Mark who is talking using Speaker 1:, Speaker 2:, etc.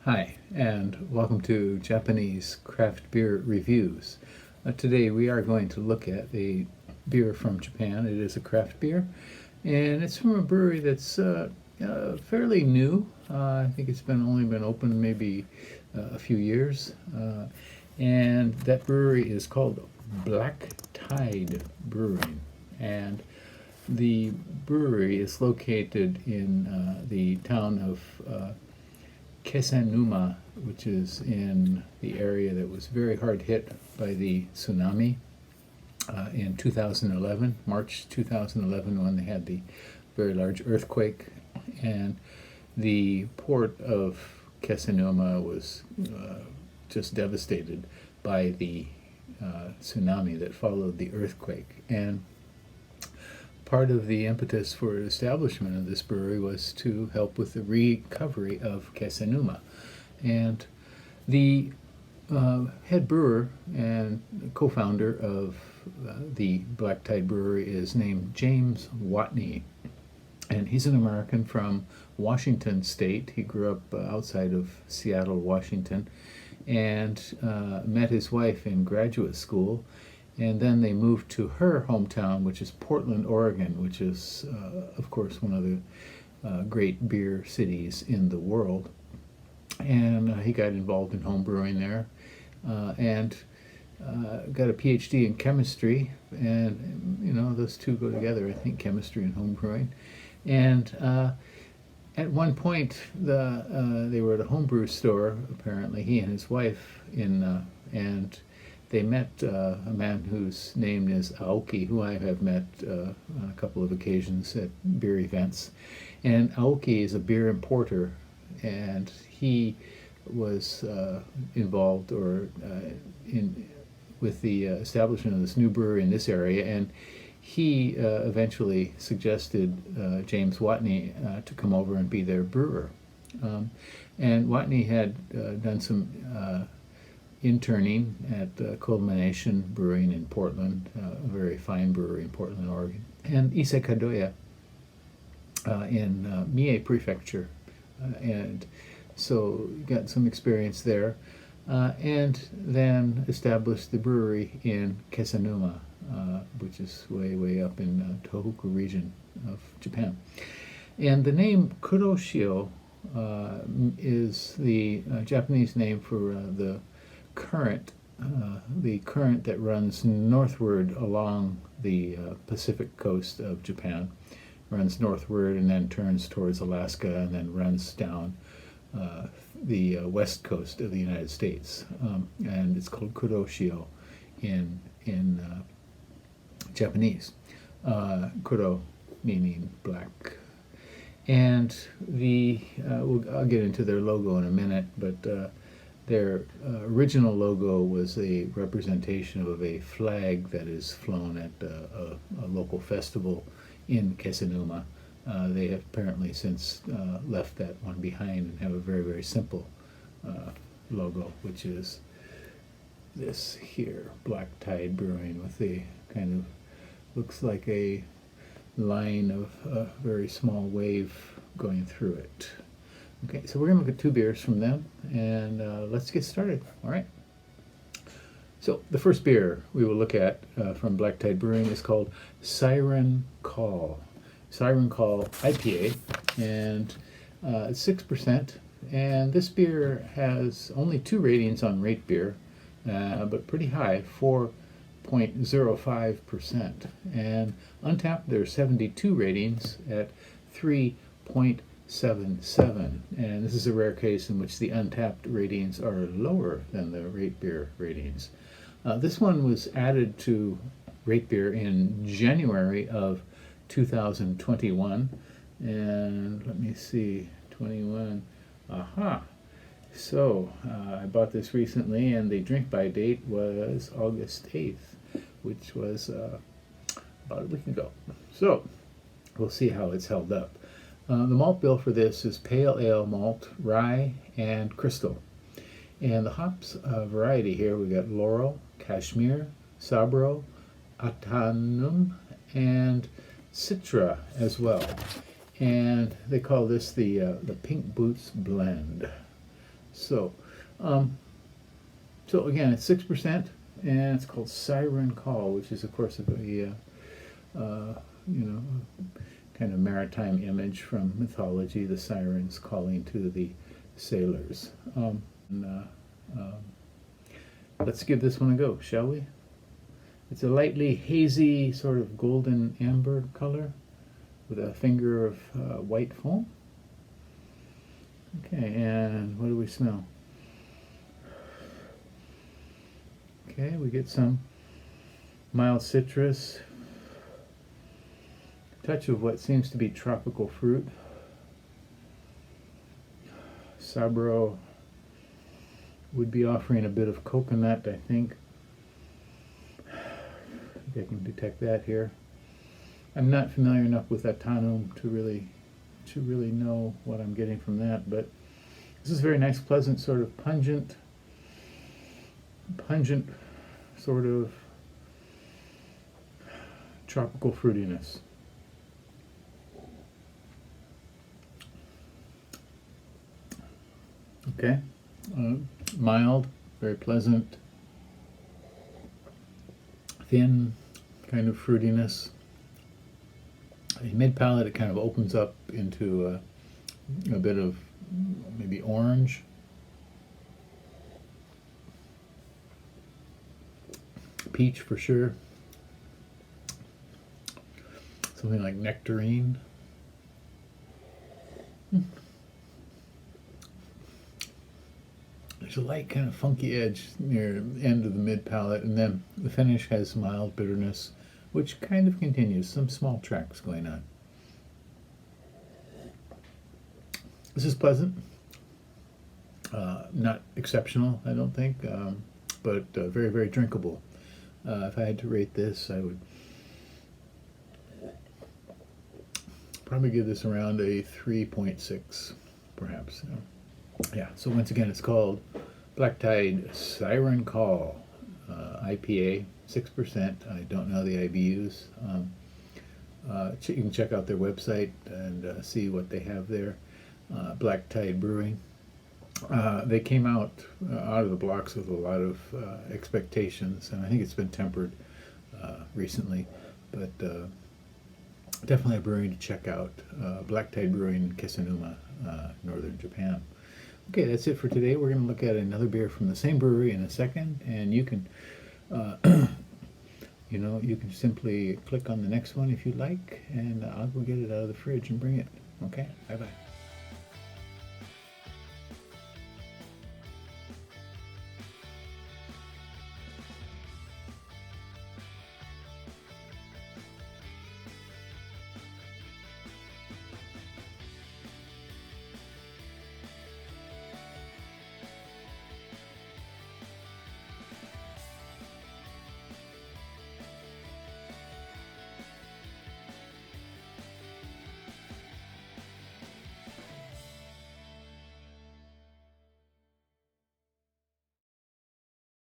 Speaker 1: Hi, and welcome to Japanese craft beer reviews. Today we are going to look at a beer from Japan. It is a craft beer, and it's from a brewery that's fairly new. I think it's only been open maybe a few years, and that brewery is called Black Tide Brewing, and the brewery is located in the town of Kesenuma, which is in the area that was very hard hit by the tsunami in 2011, March 2011, when they had the very large earthquake. And the port of Kesenuma was just devastated by the tsunami that followed the earthquake. And part of the impetus for establishment of this brewery was to help with the recovery of Kesenuma. And the head brewer and co-founder of the Black Tide Brewery is named James Watney. And he's an American from Washington State. He grew up outside of Seattle, Washington, and met his wife in graduate school. And then they moved to her hometown, which is Portland, Oregon, which is, of course, one of the great beer cities in the world. And he got involved in home brewing there, and got a PhD in chemistry. And, you know, those two go together, I think, chemistry and home brewing. And at one point, they were at a homebrew store, apparently, he and his wife, and they met a man whose name is Aoki, who I have met on a couple of occasions at beer events. And Aoki is a beer importer, and he was involved with the establishment of this new brewery in this area, and he eventually suggested James Watney to come over and be their brewer. And Watney had done some interning at Culmination Brewing in Portland, a very fine brewery in Portland, Oregon, and Isekadoya in Mie Prefecture. And so got some experience there, and then established the brewery in Kesenuma, which is way up in Tohoku region of Japan. And the name Kuroshio is the Japanese name for the current that runs northward along the Pacific coast of Japan, runs northward and then turns towards Alaska and then runs down the west coast of the United States, and it's called Kuroshio in Japanese. Kuro meaning black, and I'll get into their logo in a minute, but their original logo was a representation of a flag that is flown at a local festival in Kesenuma. They have apparently since left that one behind and have a very simple logo, which is this here, Black Tide Brewing, with a kind of, looks like a line of a very small wave going through it. Okay, so we're going to look at two beers from them, and let's get started. All right. So the first beer we will look at from Black Tide Brewing is called Siren Call. Siren Call IPA, and it's 6%. And this beer has only 2 ratings on Rate Beer, but pretty high, 4.05%. And Untapped, there's 72 ratings at 3.77. And this is a rare case in which the Untapped ratings are lower than the Rate Beer ratings. This one was added to Rate Beer in January of 2021, and let me see, 21. Aha! So I bought this recently, and the drink by date was August 8th, which was about a week ago. So we'll see how it's held up. The malt bill for this is pale ale malt, rye, and crystal. And the hops variety here, we got laurel, cashmere, sabro, autumnum, and citra as well. And they call this the Pink Boots Blend. So, so again, it's 6%, and it's called Siren Call, which is, of course, kind of maritime image from mythology, the sirens calling to the sailors. Let's give this one a go, shall we? It's a lightly hazy, sort of golden amber color with a finger of white foam. Okay, and what do we smell? Okay, we get some mild citrus, touch of what seems to be tropical fruit. Sabro would be offering a bit of coconut, I think. I can detect that here. I'm not familiar enough with Atanum to really know what I'm getting from that, but this is very nice, pleasant, sort of pungent sort of tropical fruitiness. Okay, mild, very pleasant, thin kind of fruitiness. In mid palate, it kind of opens up into a bit of maybe orange, peach for sure, something like nectarine. There's a light kind of funky edge near the end of the mid palate, and then the finish has mild bitterness, which kind of continues, some small tracks going on. This is pleasant, not exceptional, I don't think, but very, very drinkable. If I had to rate this, I would probably give this around a 3.6, perhaps. Yeah, so once again, it's called Black Tide Siren Call, IPA, 6%. I don't know the IBUs. You can check out their website and see what they have there. Black Tide Brewing. They came out of the blocks with a lot of expectations, and I think it's been tempered recently, but definitely a brewing to check out. Black Tide Brewing in Kisanuma, northern Japan. Okay, that's it for today. We're going to look at another beer from the same brewery in a second, and you can you can simply click on the next one if you like, and I'll go get it out of the fridge and bring it. Okay, bye-bye.